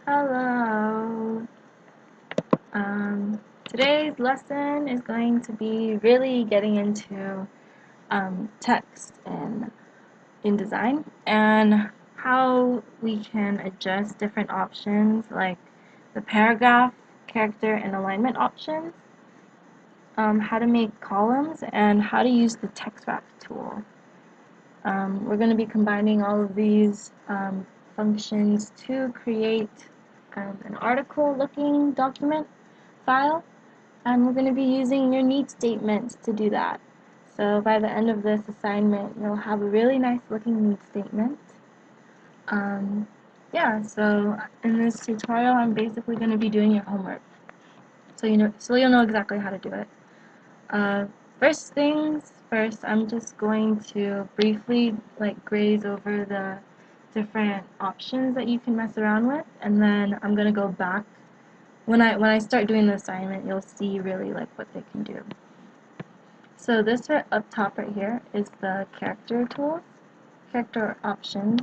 Hello. Today's lesson is going to be really getting into text in InDesign and how we can adjust different options like the paragraph, character, and alignment options, how to make columns, and how to use the text wrap tool. We're going to be combining all of these functions to create an article-looking document file, and we're going to be using your need statements to do that. So by the end of this assignment, you'll have a really nice looking need statement. Yeah, so in this tutorial, I'm basically going to be doing your homework, so you'll know exactly how to do it. First things first, I'm just going to briefly graze over the different options that you can mess around with, and then I'm going to go back. When I start doing the assignment, you'll see really what they can do. So this right up top right here is the character tools, character options,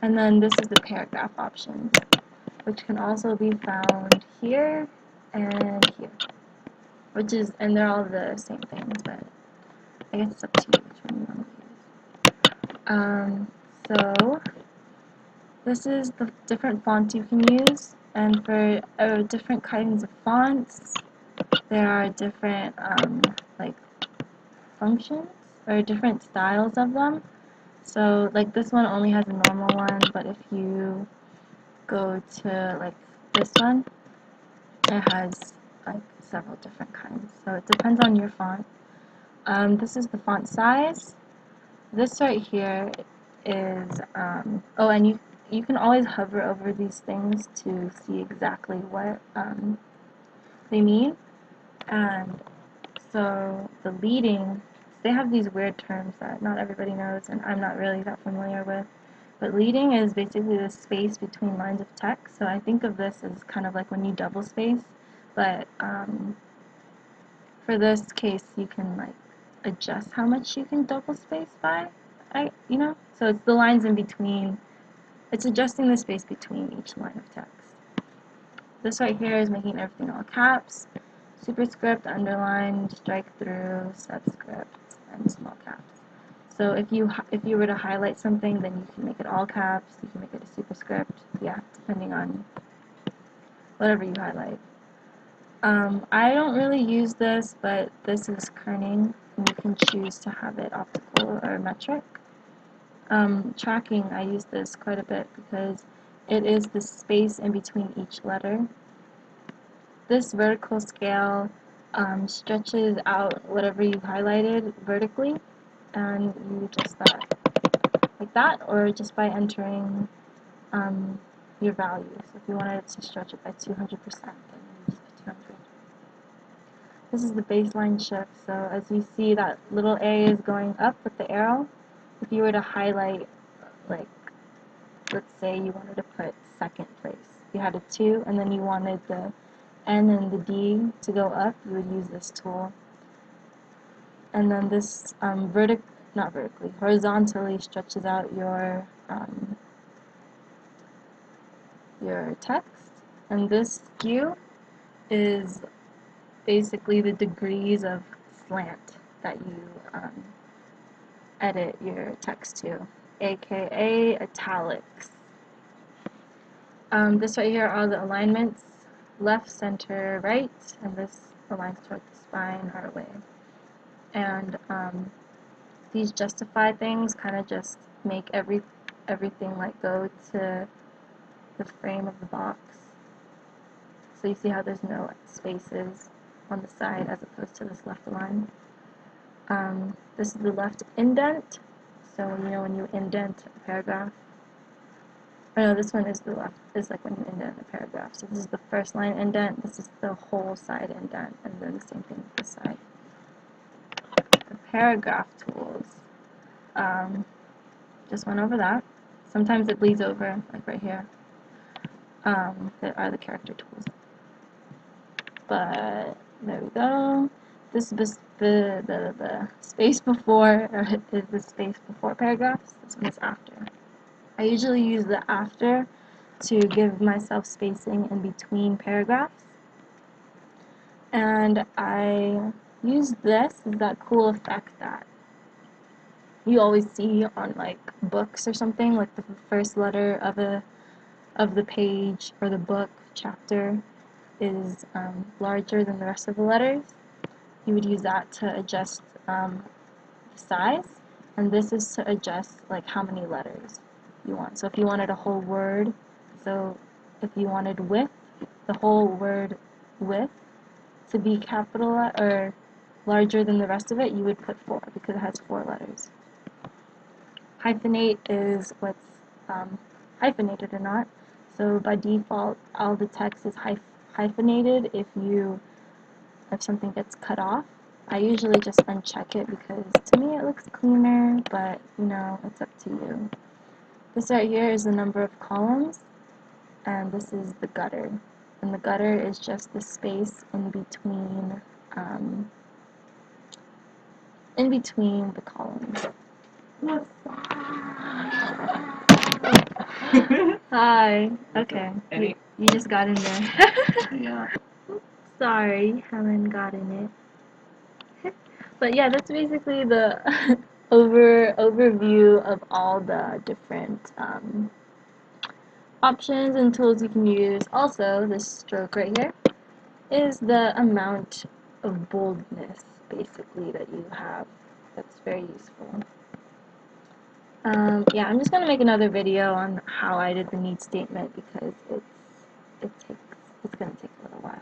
and then this is the paragraph options, which can also be found here and here, and they're all the same things, but I guess it's up to you which one you want to use. So this is the different fonts you can use, and for different kinds of fonts, there are different functions or different styles of them. So this one only has a normal one, but if you go to this one, it has several different kinds. So it depends on your font. This is the font size. This right here is oh, and you can always hover over these things to see exactly what they mean. And so the leading, they have these weird terms that not everybody knows and I'm not really that familiar with. But leading is basically the space between lines of text. So I think of this as kind of like when you double space. But for this case, you can adjust how much you can double space by. So it's the lines in between. It's adjusting the space between each line of text. This right here is making everything all caps. Superscript, underline, strike through, subscript, and small caps. So if you were to highlight something, then you can make it all caps, you can make it a superscript, yeah, depending on whatever you highlight. I don't really use this, but this is kerning, and you can choose to have it optical or metric. Tracking, I use this quite a bit because it is the space in between each letter. This vertical scale stretches out whatever you highlighted vertically, and you adjust that like that, or just by entering your value. So if you wanted to stretch it by 200%, then you just put 200. This is the baseline shift, so as you see that little area is going up with the arrow. If you were to highlight, let's say you wanted to put second place, you had a 2, and then you wanted the N and the D to go up, you would use this tool. And then this horizontally stretches out your text. And this skew is basically the degrees of slant that you edit your text to, aka italics. This right here are the alignments, left, center, right, and this aligns toward the spine our way. And these justify things kind of just make everything go to the frame of the box. So you see how there's no spaces on the side as opposed to this left align. This is the left indent. So when you indent a paragraph. Oh no, this one is the left. Is when you indent a paragraph. So this is the first line indent. This is the whole side indent, and then the same thing with this side. The paragraph tools. Just went over that. Sometimes it bleeds over, like right here. That are the character tools. But there we go. This is the space before, is the space before paragraphs. This one is after. I usually use the after to give myself spacing in between paragraphs. And I use this as that cool effect that you always see on like books or something, like the first letter of the page or the book chapter is larger than the rest of the letters. You would use that to adjust size, and this is to adjust like how many letters you want. So if you wanted a whole word, so if you wanted width, the whole word width to be capital or larger than the rest of it, you would put 4 because it has 4 letters. Hyphenate is what's hyphenated or not. So by default, all the text is hyphenated if something gets cut off. I usually just uncheck it because to me it looks cleaner, but you know, it's up to you. This right here is the number of columns, and this is the gutter. And the gutter is just the space in between the columns. Hi. Okay. You just got in there. Yeah. Sorry, Helen got in it. But yeah, that's basically the overview of all the different options and tools you can use. Also, this stroke right here is the amount of boldness, basically, that you have. That's very useful. Yeah, I'm just gonna make another video on how I did the need statement because it's gonna take a little while.